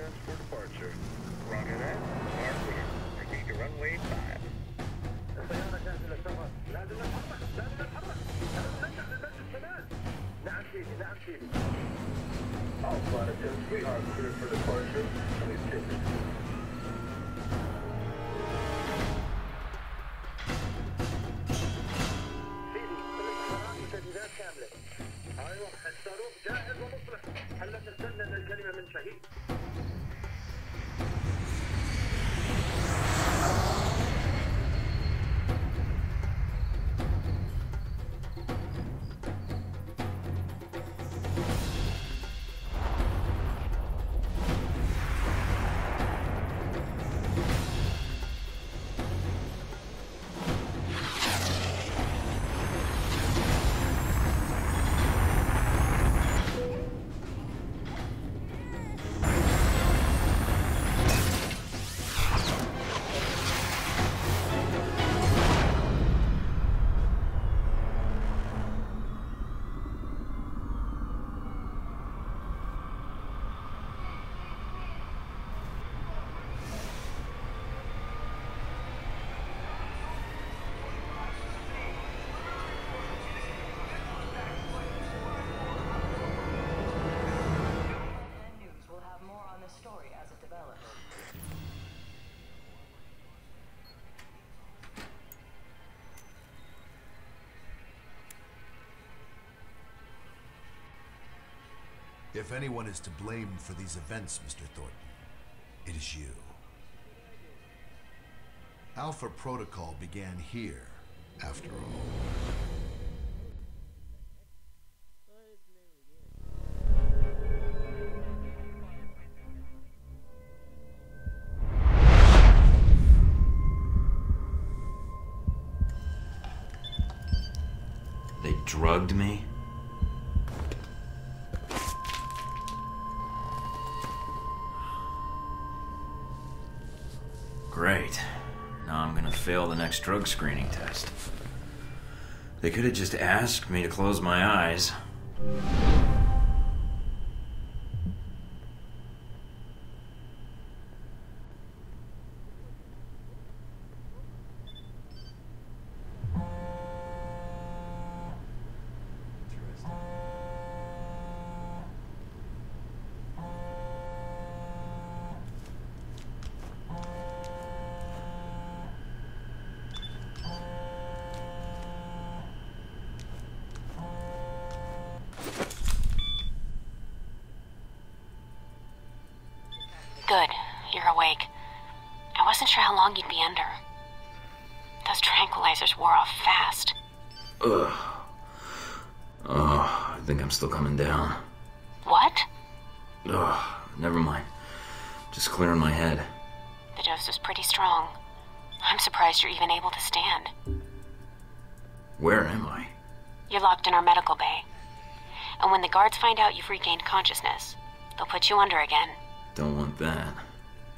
clearance for departure. Roger that. Are clear. Proceed to runway 5. الطيارة جاهزة للسفر. لازم نتحرك. لازم نتحرك. لازم ننجح للمجد الشمال. نعم سيدي. نعم سيدي. All flight attendants, we are clear for departure. Please take it. سيدي، الاستعراض وتجهيزات كاملة. أيوة، الصاروخ جاهز ومصلح. هل تستنى الكلمة من شهيد؟ If anyone is to blame for these events, Mr. Thornton, it is you. Alpha Protocol began here, after all. They drugged me? Great. Now I'm gonna fail the next drug screening test. They could have just asked me to close my eyes. Good. You're awake. I wasn't sure how long you'd be under. Those tranquilizers wore off fast. Ugh. Oh, I think I'm still coming down. What? Ugh, never mind. Just clearing my head. The dose was pretty strong. I'm surprised you're even able to stand. Where am I? You're locked in our medical bay. And when the guards find out you've regained consciousness, they'll put you under again. Don't want that.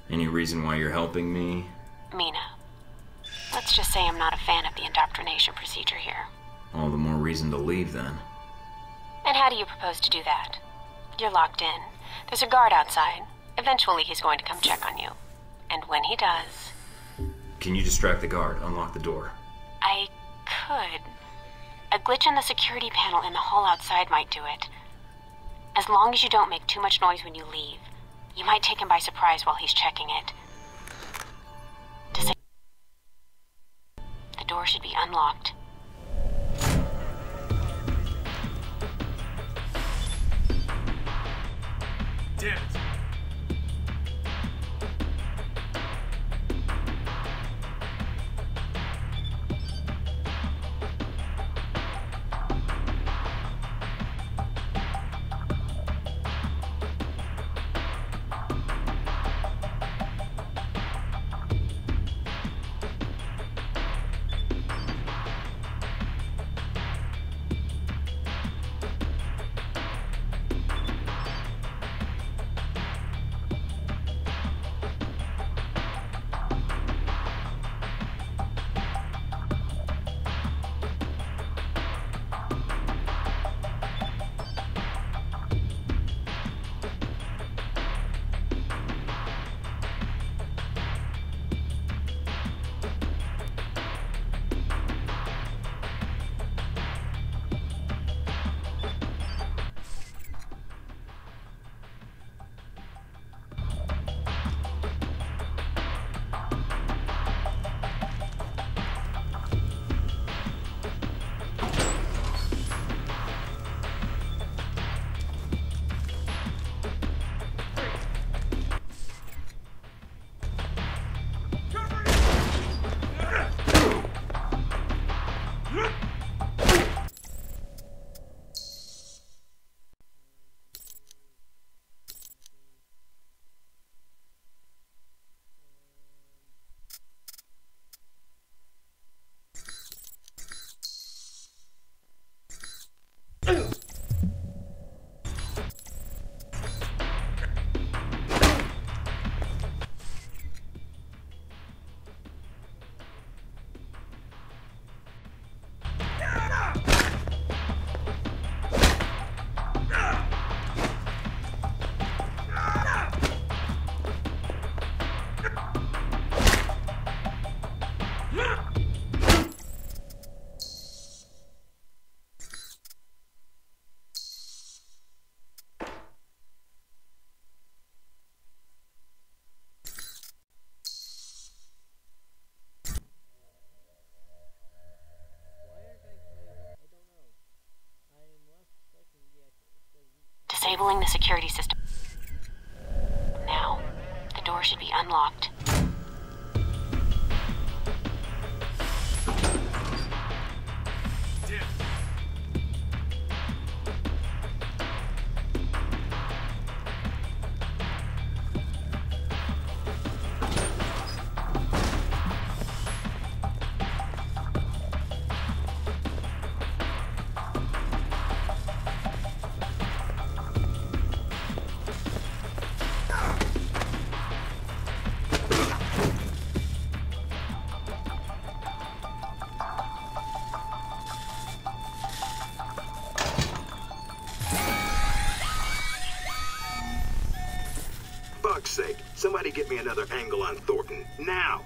Any reason why you're helping me? Mina. Let's just say I'm not a fan of the indoctrination procedure here. All the more reason to leave, then. And how do you propose to do that? You're locked in. There's a guard outside. Eventually he's going to come check on you. And when he does... Can you distract the guard? Unlock the door. I could. A glitch in the security panel in the hall outside might do it. As long as you don't make too much noise when you leave, you might take him by surprise while he's checking it. The door should be unlocked. Damn it! security system. Now, the door should be unlocked. Fuck's sake, somebody get me another angle on Thornton, now!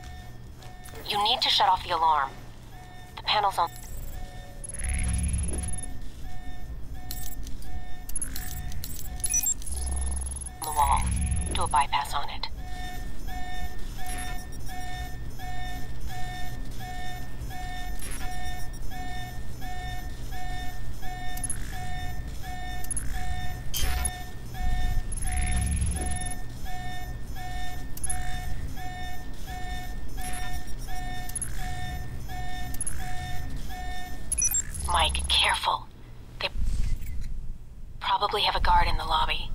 You need to shut off the alarm. The panel's on the wall. Do a bypass on it. Mike, careful. They probably have a guard in the lobby.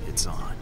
It's on.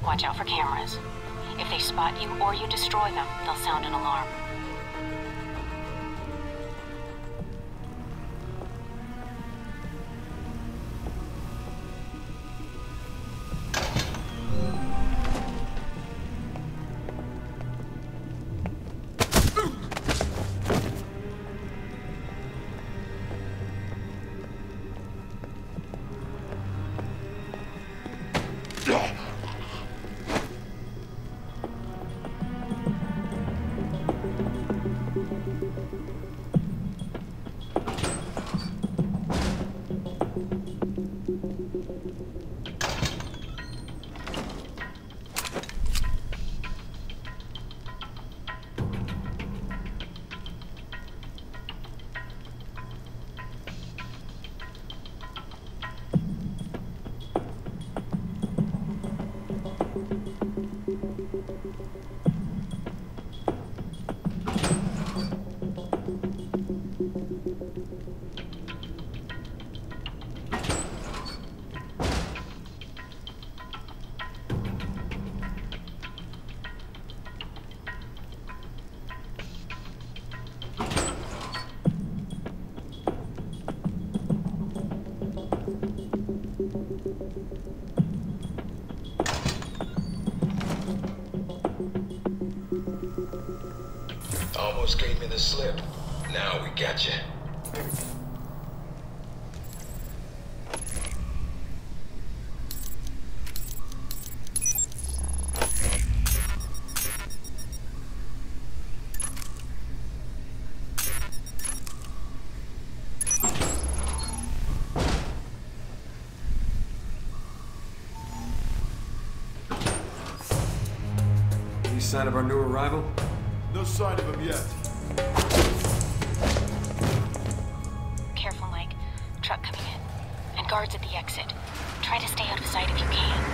Watch out for cameras. If they spot you or you destroy them, they'll sound an alarm. Almost gave me the slip. Now we got you. Any sign of our new arrival? No sign of him yet. Careful, Mike. Truck coming in. And guards at the exit. Try to stay out of sight if you can.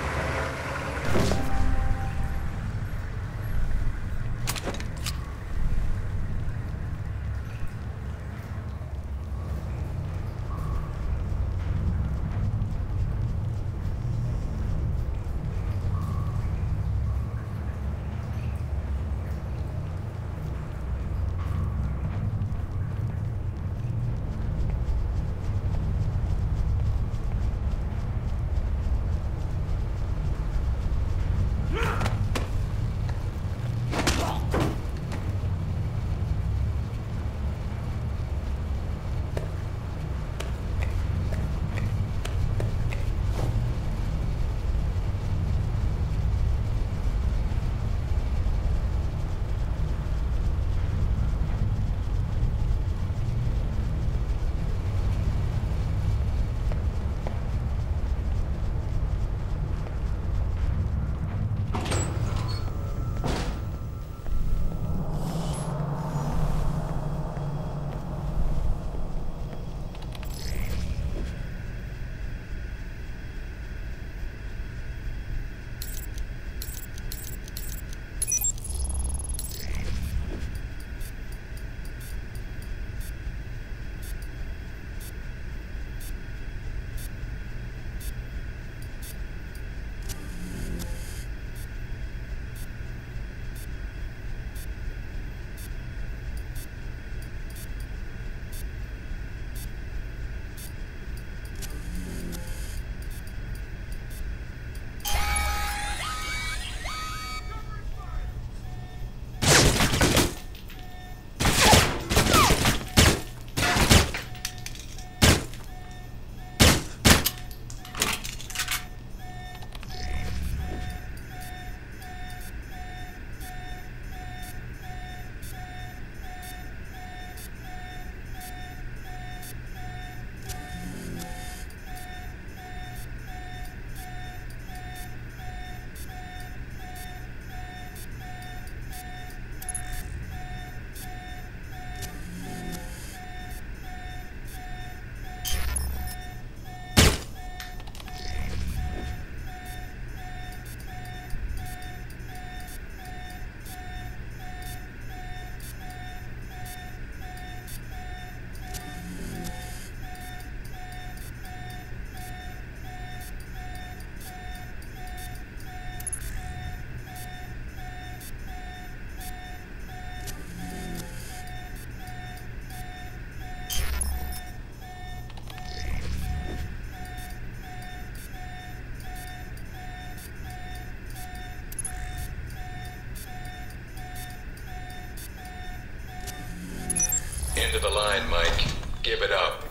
end of the line, Mike. Give it up.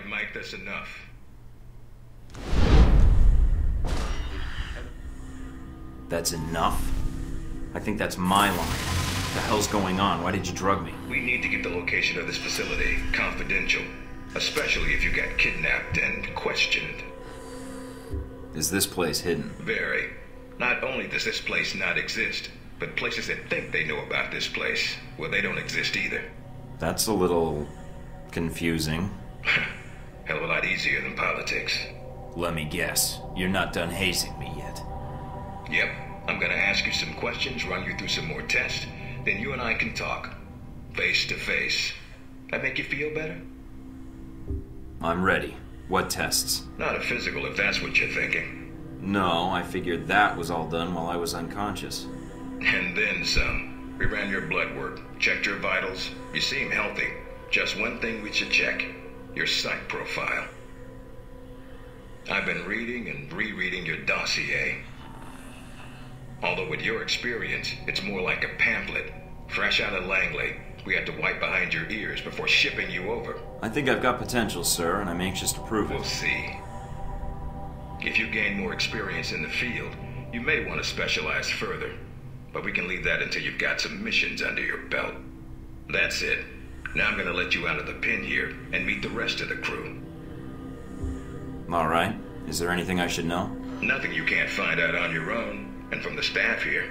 Mike, that's enough. That's enough? I think that's my line. What the hell's going on? Why did you drug me? We need to get the location of this facility confidential, especially if you got kidnapped and questioned. Is this place hidden? Very. Not only does this place not exist, but places that think they know about this place, well, they don't exist either. That's a little confusing. Hell of a lot easier than politics. Let me guess. You're not done hazing me yet. Yep. I'm gonna ask you some questions, run you through some more tests, then you and I can talk. Face to face. That make you feel better? I'm ready. What tests? Not a physical, if that's what you're thinking. No, I figured that was all done while I was unconscious. And then some. We ran your blood work, checked your vitals. You seem healthy. Just one thing we should check. Your psych profile. I've been reading and rereading your dossier. Although with your experience, it's more like a pamphlet. Fresh out of Langley, we had to wipe behind your ears before shipping you over. I think I've got potential, sir, and I'm anxious to prove it. We'll see. If you gain more experience in the field, you may want to specialize further. But we can leave that until you've got some missions under your belt. That's it. Now I'm gonna let you out of the pen here and meet the rest of the crew. All right. Is there anything I should know? Nothing you can't find out on your own, and from the staff here.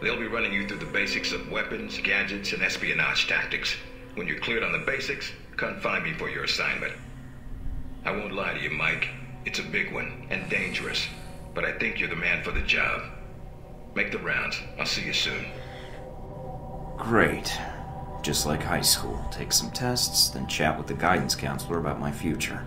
They'll be running you through the basics of weapons, gadgets, and espionage tactics. When you're cleared on the basics, come find me for your assignment. I won't lie to you, Mike. It's a big one, and dangerous. But I think you're the man for the job. Make the rounds. I'll see you soon. Great. Just like high school. Take some tests, then chat with the guidance counselor about my future.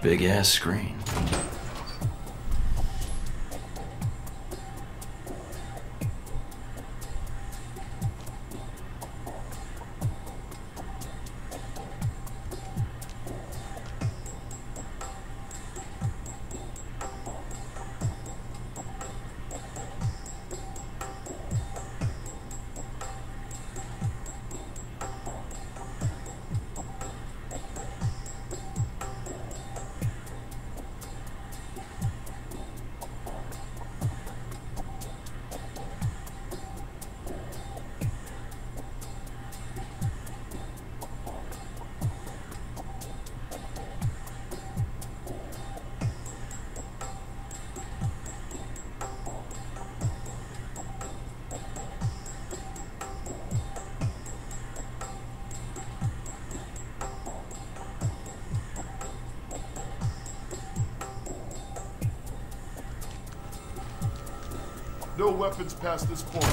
Big ass screen. No weapons past this point.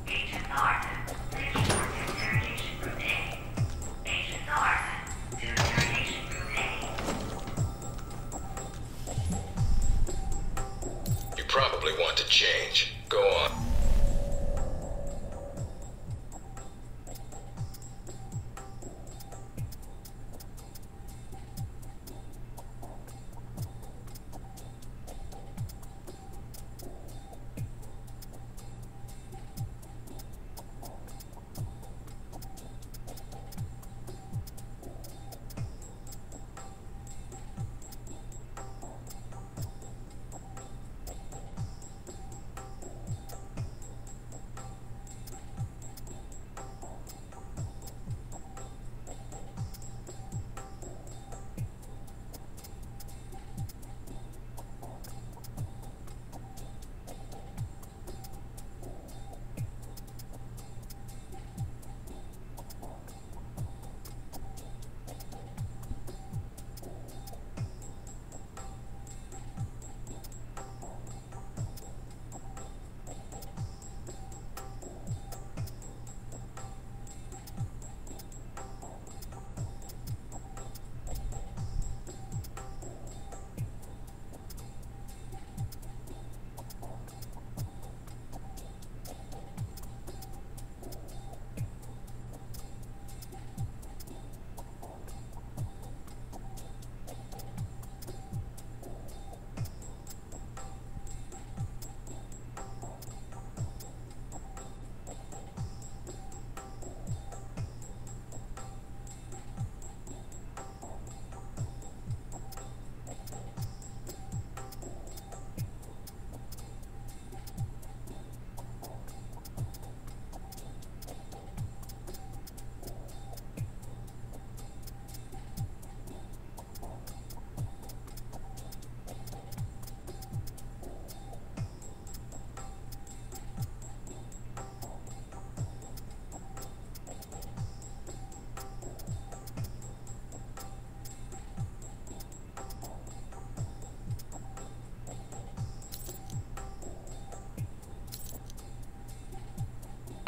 Agent North, please report to interrogation room A. Agent North, to interrogation room A. You probably want to change. Go on.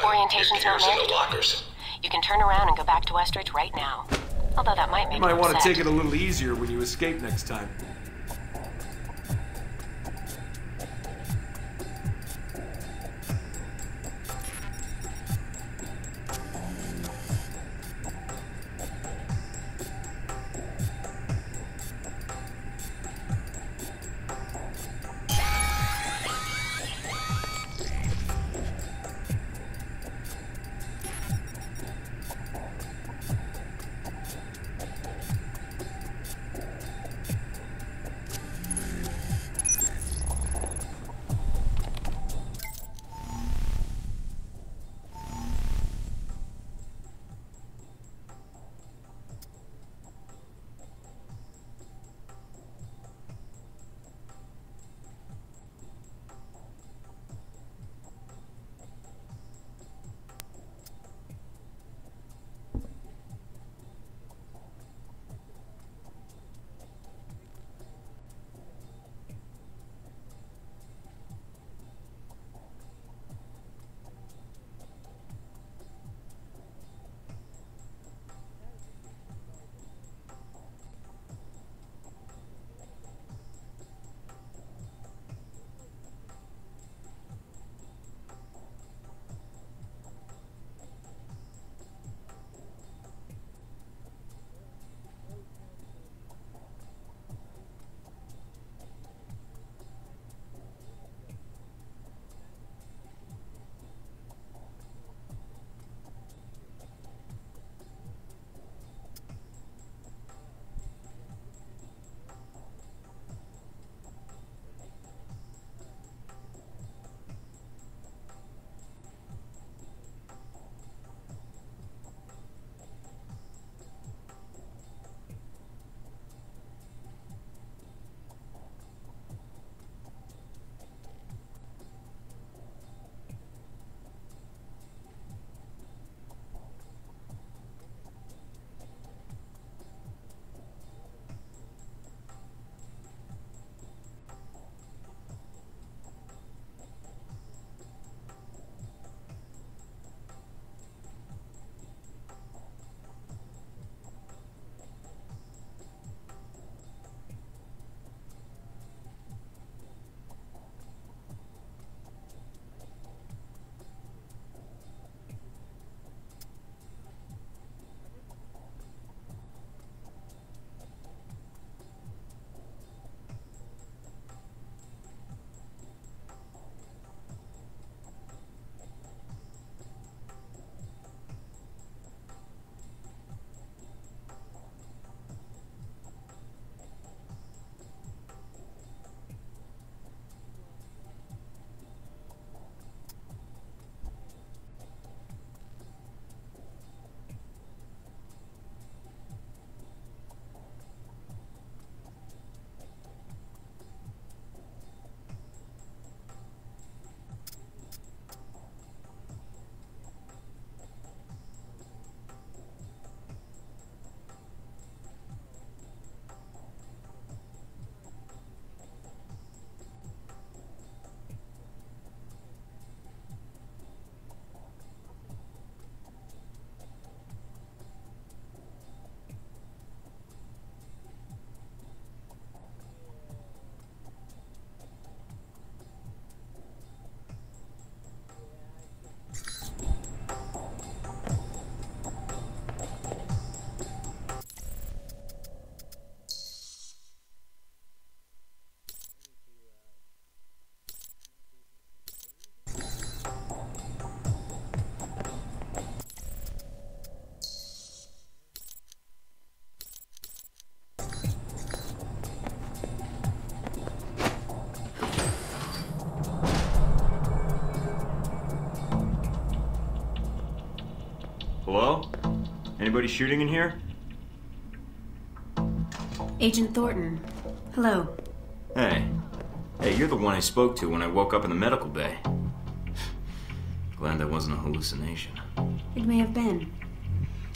Orientation's not Gears in the mandatory. lockers. You can turn around and go back to Westridge right now. Although that might make You might want to upset. take it a little easier when you escape next time. Anybody shooting in here? Agent Thornton. Hello. Hey. Hey, you're the one I spoke to when I woke up in the medical bay. Glad that wasn't a hallucination. It may have been.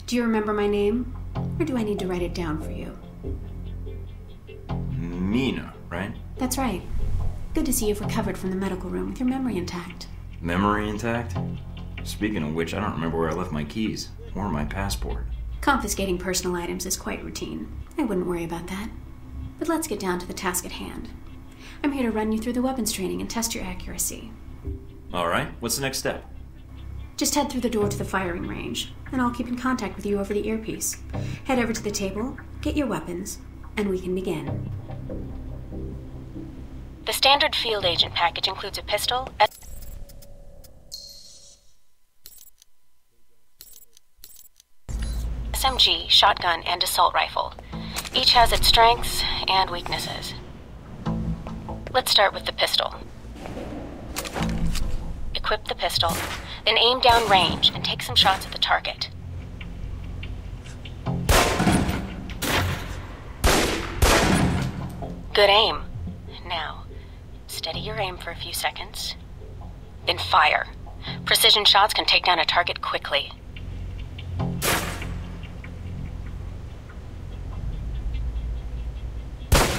Do you remember my name? Or do I need to write it down for you? Mina, right? That's right. Good to see you've recovered from the medical room with your memory intact. Memory intact? Speaking of which, I don't remember where I left my keys or my passport. Confiscating personal items is quite routine. I wouldn't worry about that. But let's get down to the task at hand. I'm here to run you through the weapons training and test your accuracy. All right, what's the next step? Just head through the door to the firing range, and I'll keep in contact with you over the earpiece. Head over to the table, get your weapons, and we can begin. The standard field agent package includes a pistol, SMG, shotgun, and assault rifle. Each has its strengths and weaknesses. Let's start with the pistol. Equip the pistol, then aim down range and take some shots at the target. Good aim. Now, steady your aim for a few seconds, then fire. Precision shots can take down a target quickly.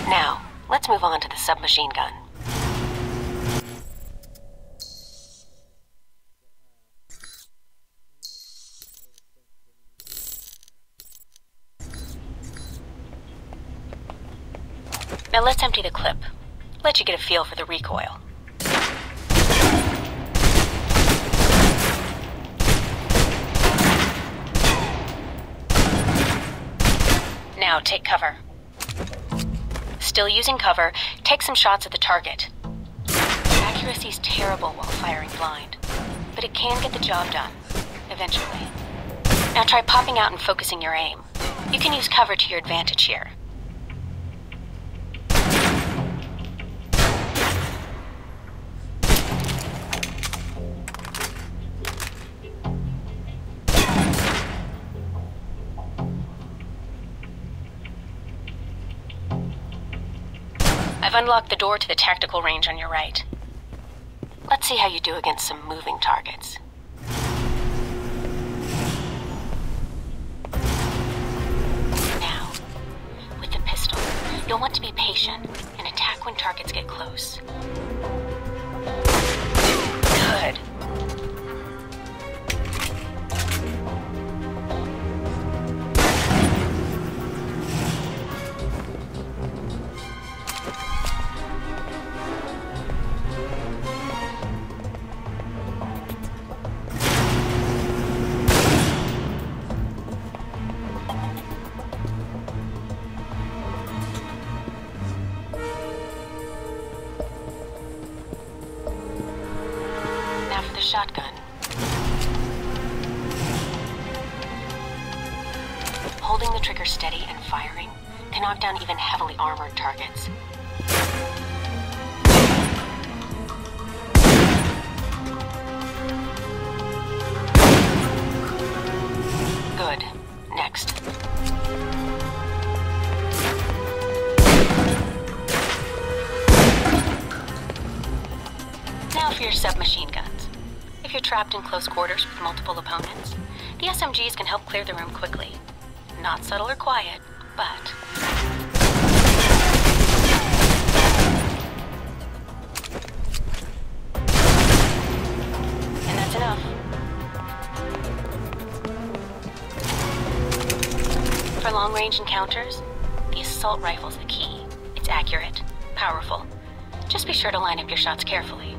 Now, let's move on to the submachine gun. Now let's empty the clip. Let you get a feel for the recoil. Now take cover. Still using cover, take some shots at the target. Accuracy's terrible while firing blind, but it can get the job done, eventually. Now try popping out and focusing your aim. You can use cover to your advantage here. I've unlocked the door to the tactical range on your right. Let's see how you do against some moving targets. Now, with the pistol, you'll want to be patient and attack when targets get close. Good. Shotgun. Holding the trigger steady and firing can knock down even heavily armored targets. Good. Next. Now for your submachine guns. If you're trapped in close quarters with multiple opponents, the SMGs can help clear the room quickly. Not subtle or quiet, but... And that's enough. For long-range encounters, the assault rifle's the key. It's accurate, powerful. Just be sure to line up your shots carefully.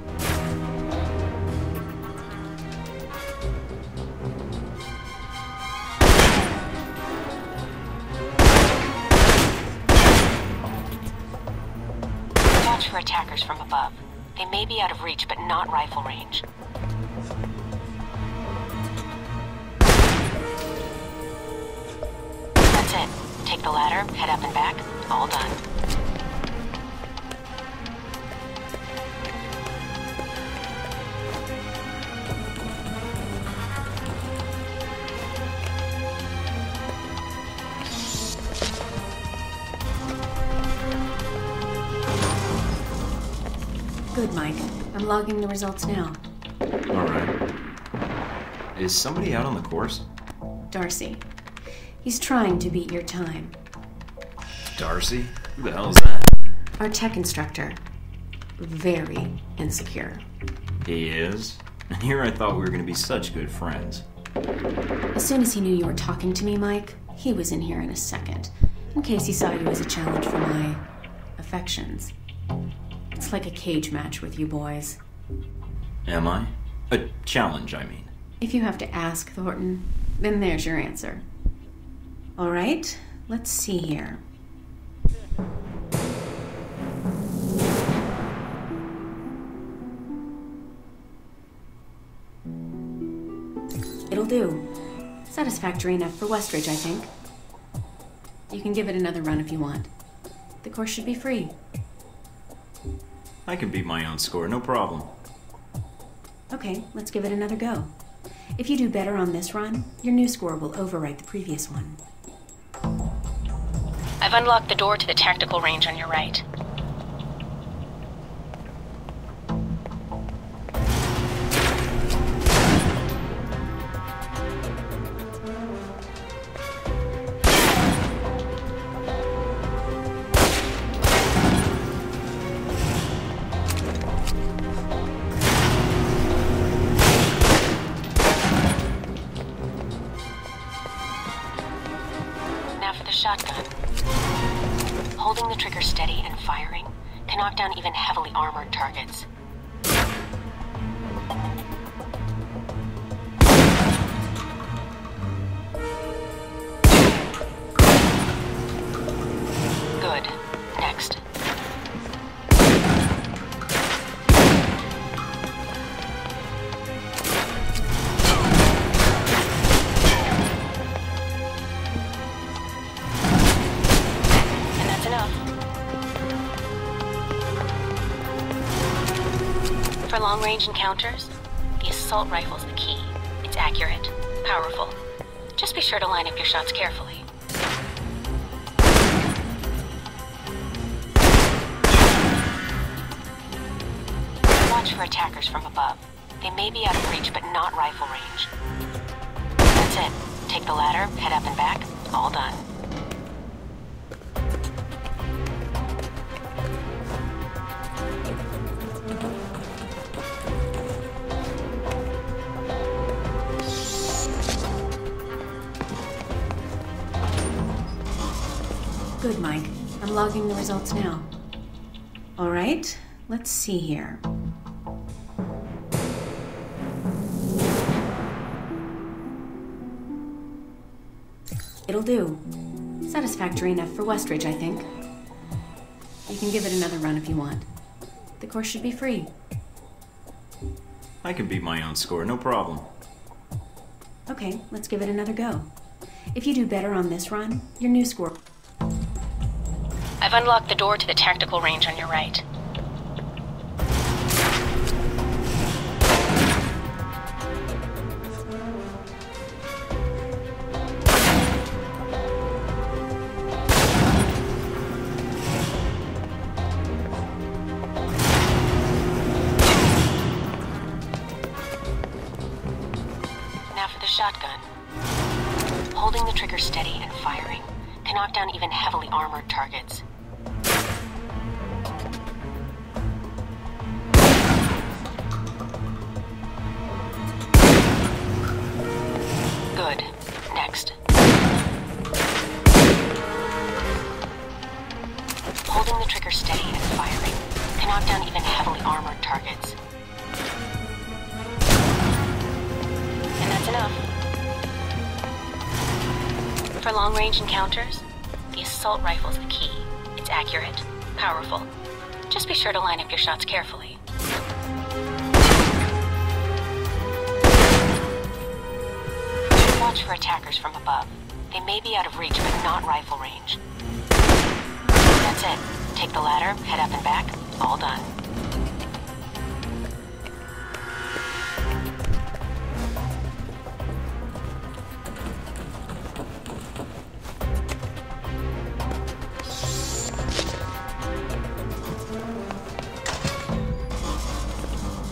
For attackers from above. They may be out of reach, but not rifle range. That's it. Take the ladder, head up and back. All done. Good, Mike. I'm logging the results now. Alright. Is somebody out on the course? Darcy. He's trying to beat your time. Darcy? Who the hell is that? Our tech instructor. Very insecure. He is? And here I thought we were going to be such good friends. As soon as he knew you were talking to me, Mike, he was in here in a second, in case he saw you as a challenge for my affections. It's like a cage match with you boys. Am I? A challenge, I mean. If you have to ask, Thornton, then there's your answer. All right, let's see here. It'll do. Satisfactory enough for Westridge, I think. You can give it another run if you want. The course should be free. I can beat my own score, no problem. Okay, let's give it another go. If you do better on this run, your new score will overwrite the previous one. I've unlocked the door to the tactical range on your right. Now for the shotgun. Holding the trigger steady and firing can knock down even heavily armored targets. Good. Next. For long-range encounters, the assault rifle's the key. It's accurate, powerful. Just be sure to line up your shots carefully. Watch for attackers from above. They may be out of reach, but not rifle range. That's it. Take the ladder, head up and back. All done. Good, Mike. I'm logging the results now. All right, let's see here. It'll do. Satisfactory enough for Westridge, I think. You can give it another run if you want. The course should be free. I can beat my own score, no problem. Okay, let's give it another go. If you do better on this run, your new score... I've unlocked the door to the tactical range on your right. Now for the shotgun. Holding the trigger steady and firing can knock down even heavily armored targets. Good. Next. Holding the trigger steady and firing can knock down even heavily armored targets. And that's enough. For long-range encounters, the assault rifle's the key. It's accurate, powerful. Just be sure to line up your shots carefully. Watch for attackers from above. They may be out of reach, but not rifle range. That's it. Take the ladder, head up and back. All done.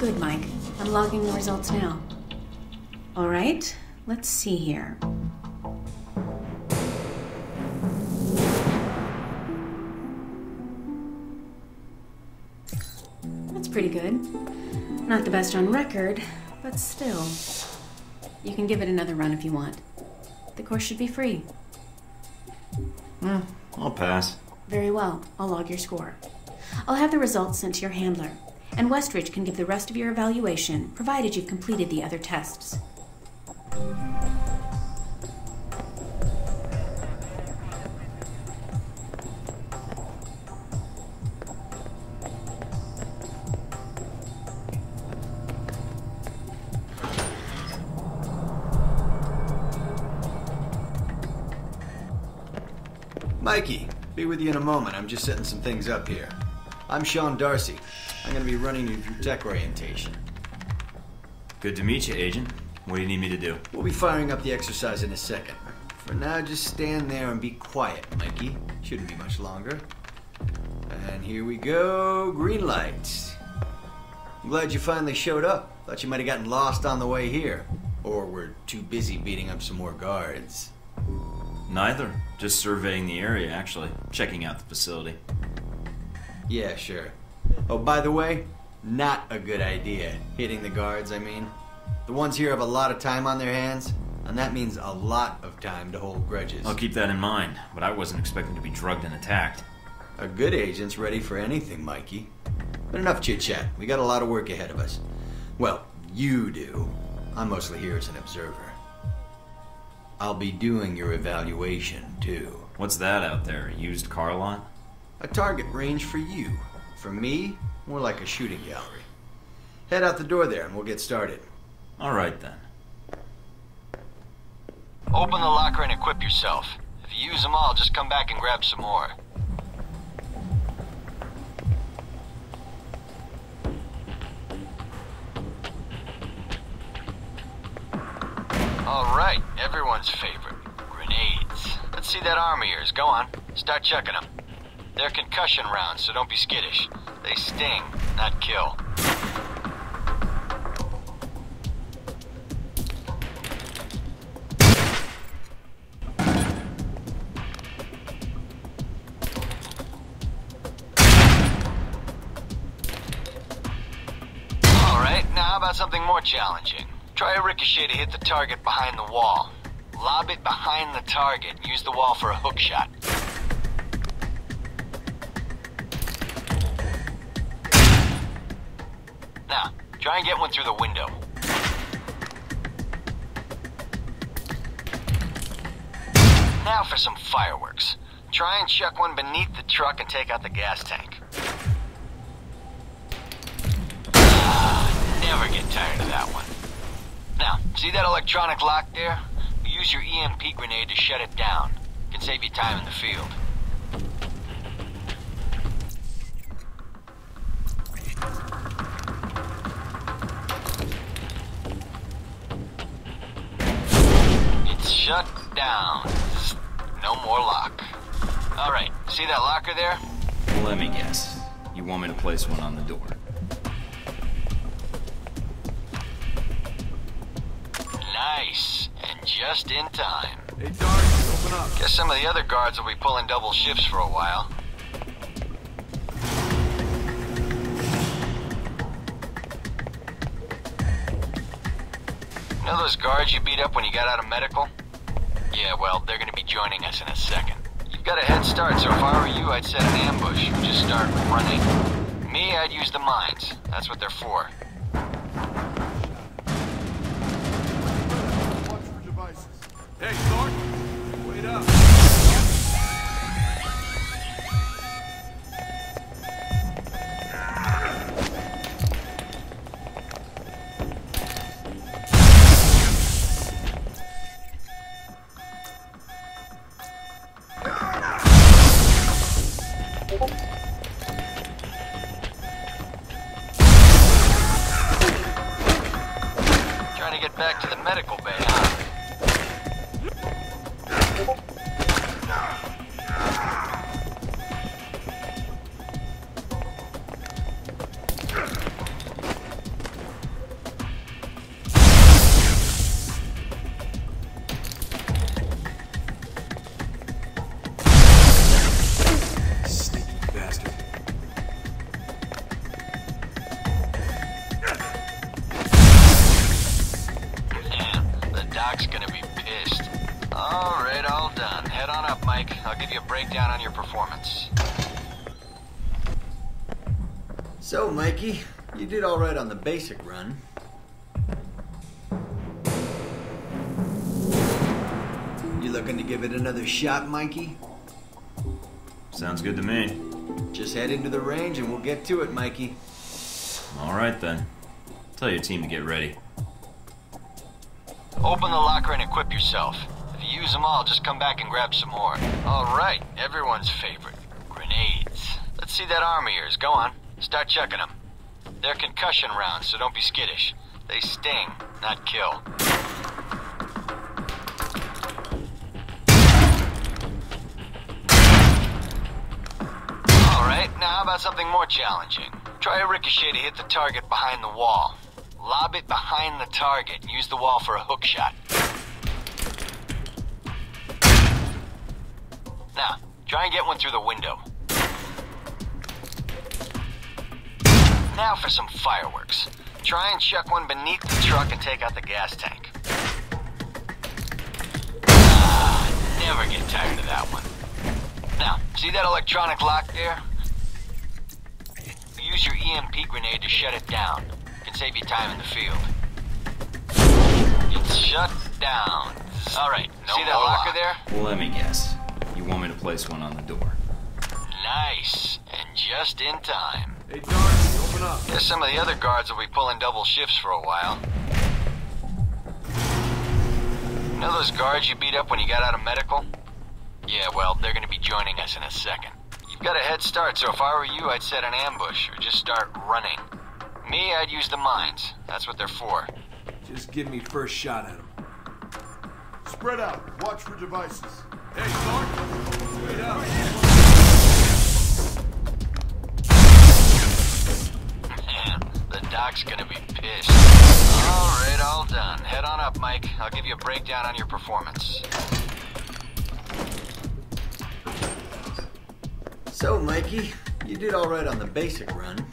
Good, Mike. I'm logging the results now. All right, let's see here. That's pretty good. Not the best on record, but still. You can give it another run if you want. The course should be free. I'll pass. Very well. I'll log your score. I'll have the results sent to your handler, and Westridge can give the rest of your evaluation, provided you've completed the other tests. Mikey, be with you in a moment. I'm just setting some things up here. I'm Sean Darcy. I'm going to be running you through tech orientation. Good to meet you, Agent. What do you need me to do? We'll be firing up the exercise in a second. For now, just stand there and be quiet, Mikey. Shouldn't be much longer. And here we go. Green lights. I'm glad you finally showed up. Thought you might have gotten lost on the way here. Or were too busy beating up some more guards. Neither. Just surveying the area, actually. Checking out the facility. Yeah, sure. Oh, by the way, not a good idea. Hitting the guards, I mean. The ones here have a lot of time on their hands, and that means a lot of time to hold grudges. I'll keep that in mind, but I wasn't expecting to be drugged and attacked. A good agent's ready for anything, Mikey. But enough chit-chat. We got a lot of work ahead of us. Well, you do. I'm mostly here as an observer. I'll be doing your evaluation, too. What's that out there? A used car lot? A target range for you. For me, more like a shooting gallery. Head out the door there and we'll get started. All right, then. Open the locker and equip yourself. If you use them all, just come back and grab some more. All right, everyone's favorite. Grenades. Let's see that arm of yours. Go on. Start checking them. They're concussion rounds, so don't be skittish. They sting, not kill. Alright, now how about something more challenging? Try a ricochet to hit the target behind the wall. Lob it behind the target and use the wall for a hook shot. Now, try and get one through the window. Now for some fireworks. Try and chuck one beneath the truck and take out the gas tank. Never get tired of that one. Now, see that electronic lock there? Use your EMP grenade to shut it down. It can save you time in the field. It's shut down. No more lock. Alright, see that locker there? Let me guess. You want me to place one on the door? Nice. And just in time. Hey, Dark, open up. Guess some of the other guards will be pulling double shifts for a while. You know those guards you beat up when you got out of medical? Yeah, well, they're gonna be joining us in a second. You've got a head start, so if I were you, I'd set an ambush. Just start running. Me, I'd use the mines. That's what they're for. Hey, Thornton, wait up. Trying to get back to the medical bay, huh? Head on up, Mike. I'll give you a breakdown on your performance. So, Mikey, you did all right on the basic run. You looking to give it another shot, Mikey? Sounds good to me. Just head into the range and we'll get to it, Mikey. All right, then. Tell your team to get ready. Open the locker and equip yourself. If you use them all, just come back and grab some more. All right, everyone's favorite. Grenades. Let's see that arm of yours. Go on. Start checking them. They're concussion rounds, so don't be skittish. They sting, not kill. Alright, now how about something more challenging? Try a ricochet to hit the target behind the wall. Lob it behind the target and use the wall for a hook shot. Now, try and get one through the window. Now for some fireworks. Try and chuck one beneath the truck and take out the gas tank. Never get tired of that one. Now, see that electronic lock there? Use your EMP grenade to shut it down. It can save you time in the field. It's shut down. Alright, see that locker there? Well, let me guess. You want me to place one on the door? Nice. And just in time. Hey, Darcy, open up. Guess some of the other guards will be pulling double shifts for a while. You know those guards you beat up when you got out of medical? Yeah, well, they're gonna be joining us in a second. You've got a head start, so if I were you, I'd set an ambush, or just start running. Me, I'd use the mines. That's what they're for. Just give me first shot at him. Spread out. Watch for devices. Hey, Thornton. Wait up. Man, the doc's gonna be pissed. Alright, all done. Head on up, Mike. I'll give you a breakdown on your performance. So, Mikey, you did all right on the basic run.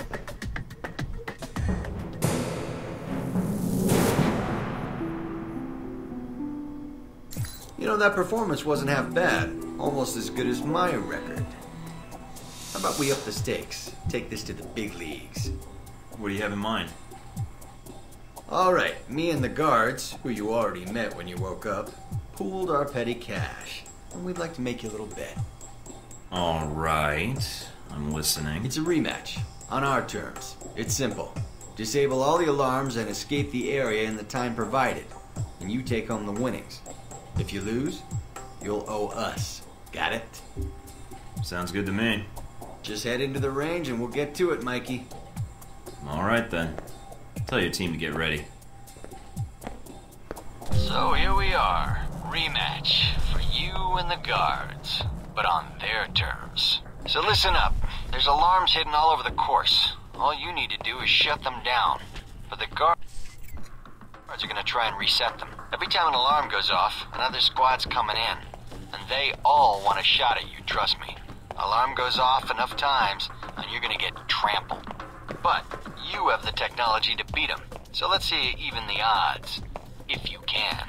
You know, that performance wasn't half bad. Almost as good as my record. How about we up the stakes? Take this to the big leagues. What do you have in mind? All right, me and the guards, who you already met when you woke up, pooled our petty cash. And we'd like to make you a little bet. All right. I'm listening. It's a rematch. On our terms. It's simple. Disable all the alarms and escape the area in the time provided. And you take home the winnings. If you lose, you'll owe us. Got it? Sounds good to me. Just head into the range and we'll get to it, Mikey. All right, then. Tell your team to get ready. So here we are. Rematch for you and the guards, but on their terms. So listen up. There's alarms hidden all over the course. All you need to do is shut them down. But the guards are going to try and reset them. Every time an alarm goes off, another squad's coming in. And they all want a shot at you, trust me. Alarm goes off enough times, and you're going to get trampled. But you have the technology to beat them. So let's see you even the odds. If you can.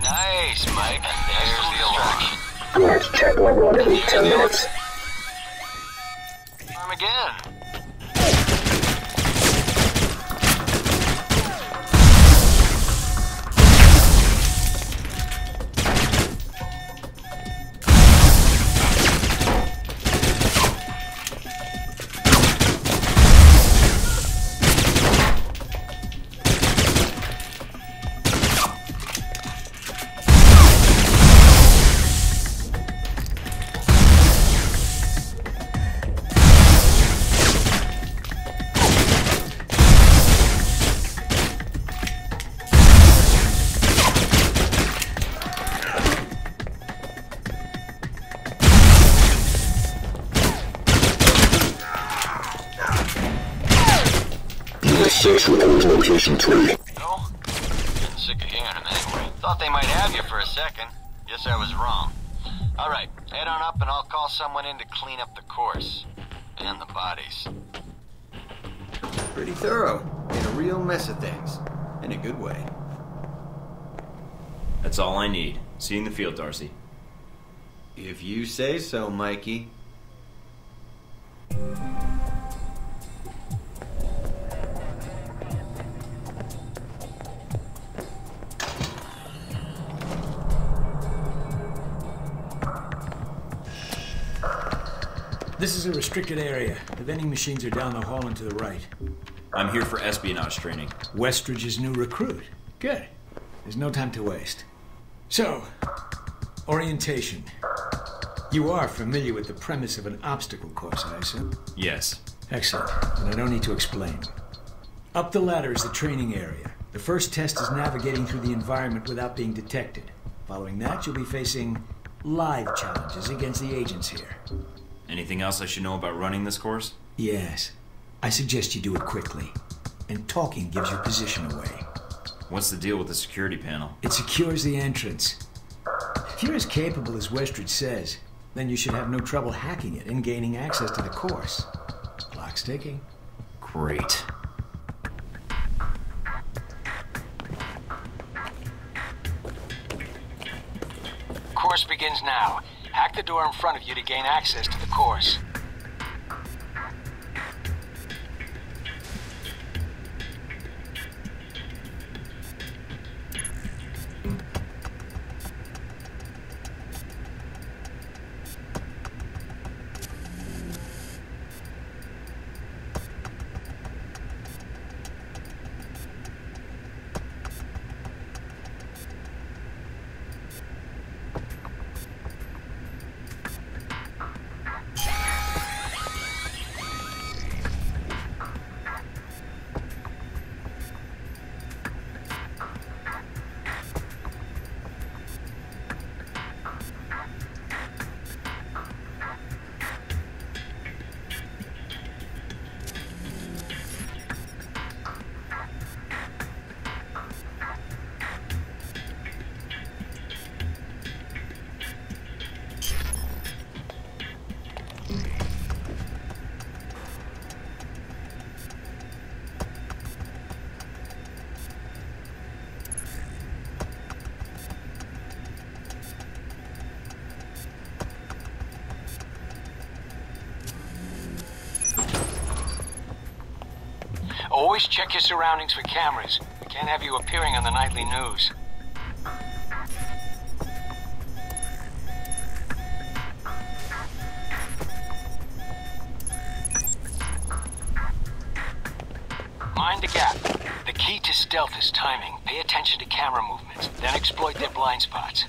Nice, Mike. There's the alarm. I'm going to check level in every 10 minutes. Alarm again. 6, report location 3. No? Getting sick of hearing them anyway. Thought they might have you for a second. Guess I was wrong. Alright, head on up and I'll call someone in to clean up the course. And the bodies. Pretty thorough. Made a real mess of things. In a good way. That's all I need. See you in the field, Darcy. If you say so, Mikey. This is a restricted area. The vending machines are down the hall and to the right. I'm here for espionage training. Westridge's new recruit. Good. There's no time to waste. So, orientation. You are familiar with the premise of an obstacle course, I assume? Yes. Excellent. And I don't need to explain. Up the ladder is the training area. The first test is navigating through the environment without being detected. Following that, you'll be facing live challenges against the agents here. Anything else I should know about running this course? Yes. I suggest you do it quickly. And talking gives your position away. What's the deal with the security panel? It secures the entrance. If you're as capable as Westridge says, then you should have no trouble hacking it and gaining access to the course. Clock's ticking. Great. Course begins now. Hack the door in front of you to gain access to the course. Always check your surroundings for cameras. We can't have you appearing on the nightly news. Mind the gap. The key to stealth is timing. Pay attention to camera movements, then exploit their blind spots.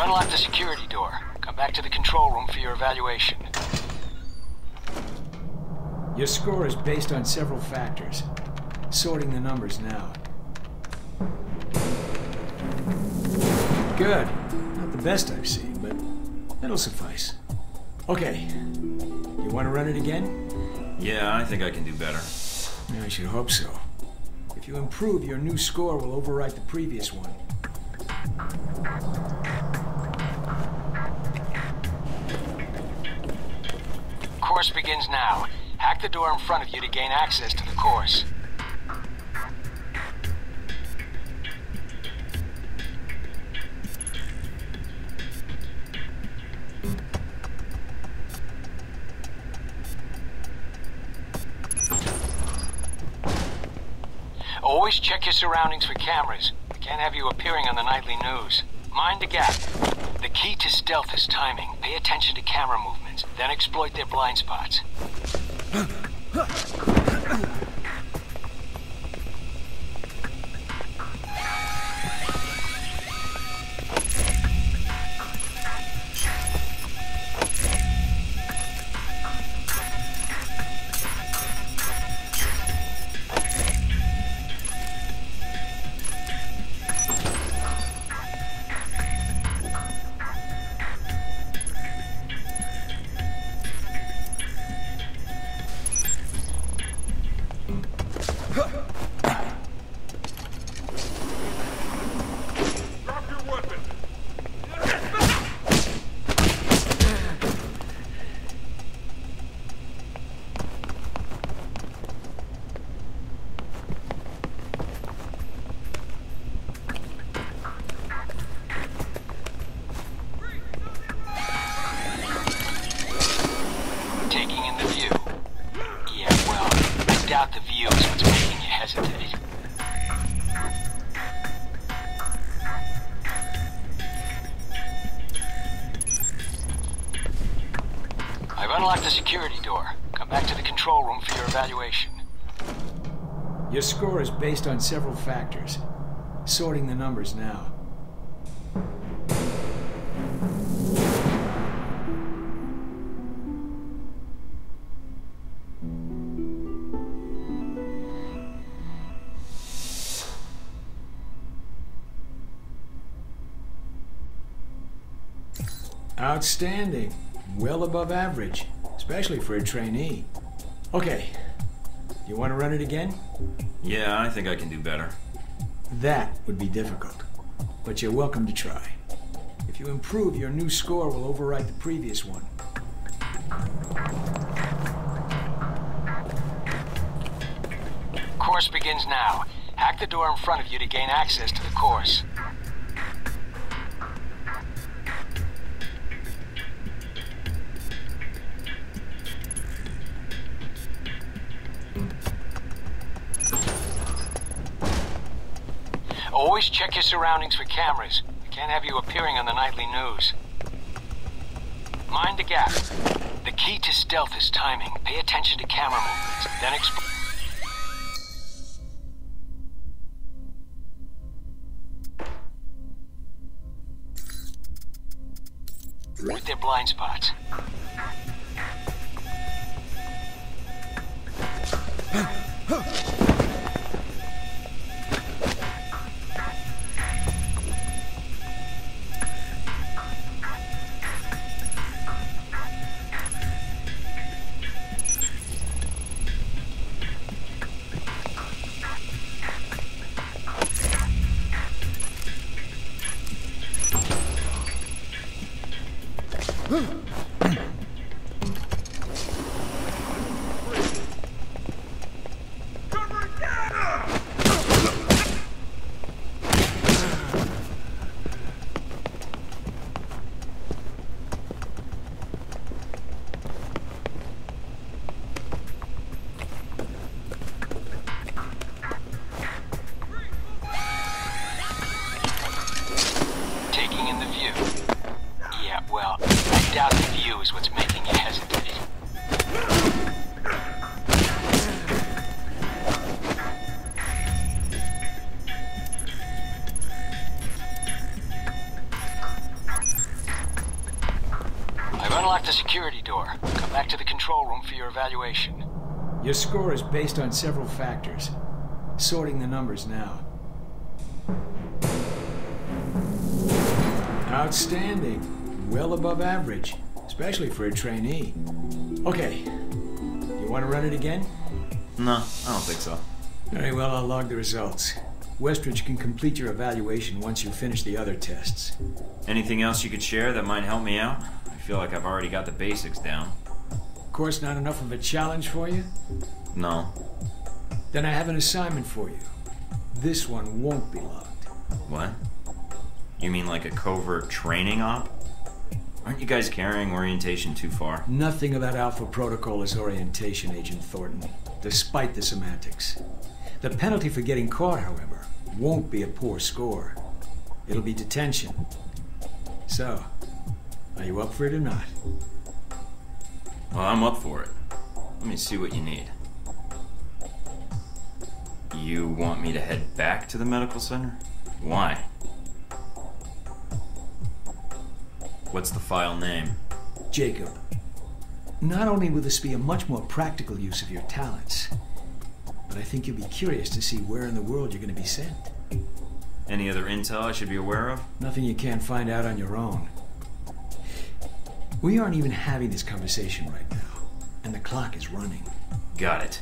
Unlock the security door. Come back to the control room for your evaluation. Your score is based on several factors. Sorting the numbers now. Good. Not the best I've seen, but that'll suffice. Okay. You want to run it again? Yeah, I think I can do better. I should hope so. If you improve, your new score will overwrite the previous one. Course begins now. Hack the door in front of you to gain access to the course. Always check your surroundings for cameras. We can't have you appearing on the nightly news. Mind the gap. The key to stealth is timing. Pay attention to camera movements, then exploit their blind spots. The view is what's making you hesitate. I've unlocked the security door. Come back to the control room for your evaluation. Your score is based on several factors. Sorting the numbers now. Outstanding. Well above average, especially for a trainee. Okay. You want to run it again? Yeah, I think I can do better. That would be difficult, but you're welcome to try. If you improve, your new score will overwrite the previous one. Course begins now. Hack the door in front of you to gain access to the course. Always check your surroundings for cameras. We can't have you appearing on the nightly news. Mind the gap. The key to stealth is timing. Pay attention to camera movements, then exploit their blind spots. I doubt the view is what's making you hesitate. I've unlocked the security door. Come back to the control room for your evaluation. Your score is based on several factors. Sorting the numbers now. Outstanding. Well above average, especially for a trainee. Okay. You want to run it again? No, I don't think so. Very well, I'll log the results. Westridge can complete your evaluation once you finish the other tests. Anything else you could share that might help me out? I feel like I've already got the basics down. Of course, not enough of a challenge for you? No. Then I have an assignment for you. This one won't be logged. What? You mean like a covert training op? Aren't you guys carrying orientation too far? Nothing about Alpha Protocol is orientation, Agent Thornton, despite the semantics. The penalty for getting caught, however, won't be a poor score. It'll be detention. So, are you up for it or not? Well, I'm up for it. Let me see what you need. You want me to head back to the medical center? Why? What's the file name? Jacob. Not only will this be a much more practical use of your talents, but I think you'll be curious to see where in the world you're going to be sent. Any other intel I should be aware of? Nothing you can't find out on your own. We aren't even having this conversation right now, and the clock is running. Got it.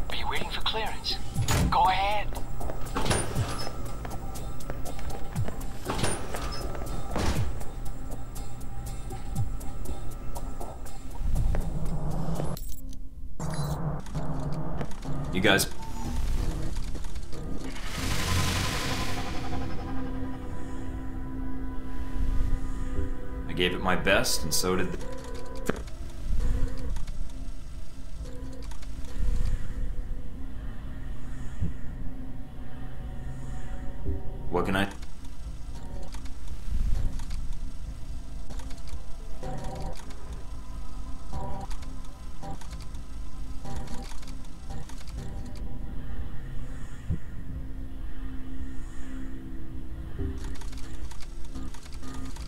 Are you waiting for clearance? Go ahead. You guys... I gave it my best, and so did the... What can I...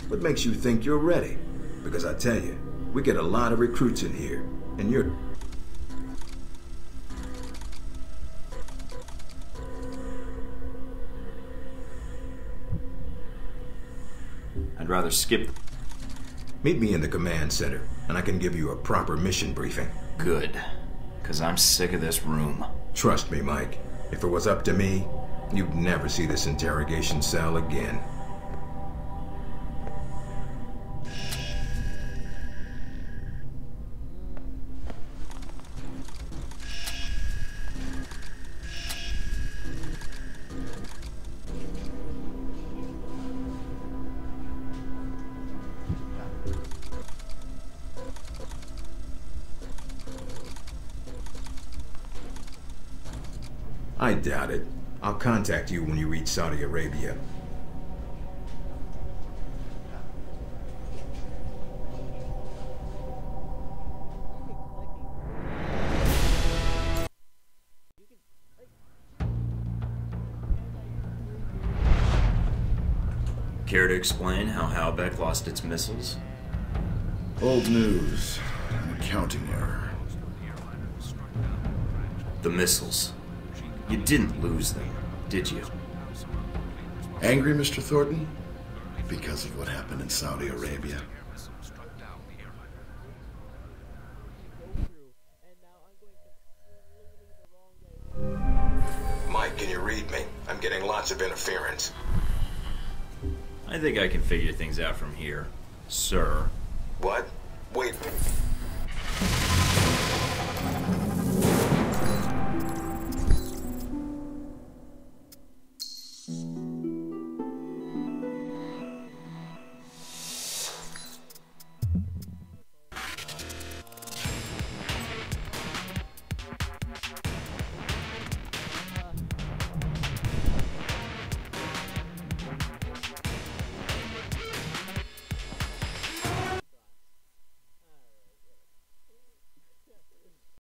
What makes you think you're ready? Because I tell you, we get a lot of recruits in here, and you're... I'd rather skip... Meet me in the command center, and I can give you a proper mission briefing. Good. Because I'm sick of this room. Trust me, Mike. If it was up to me, you'd never see this interrogation cell again. I doubt it. I'll contact you when you reach Saudi Arabia. Care to explain how Halbeck lost its missiles? Old news. An accounting error. The missiles. You didn't lose them, did you? Angry, Mr. Thornton? Because of what happened in Saudi Arabia? Mike, can you read me? I'm getting lots of interference. I think I can figure things out from here, sir. What? Wait.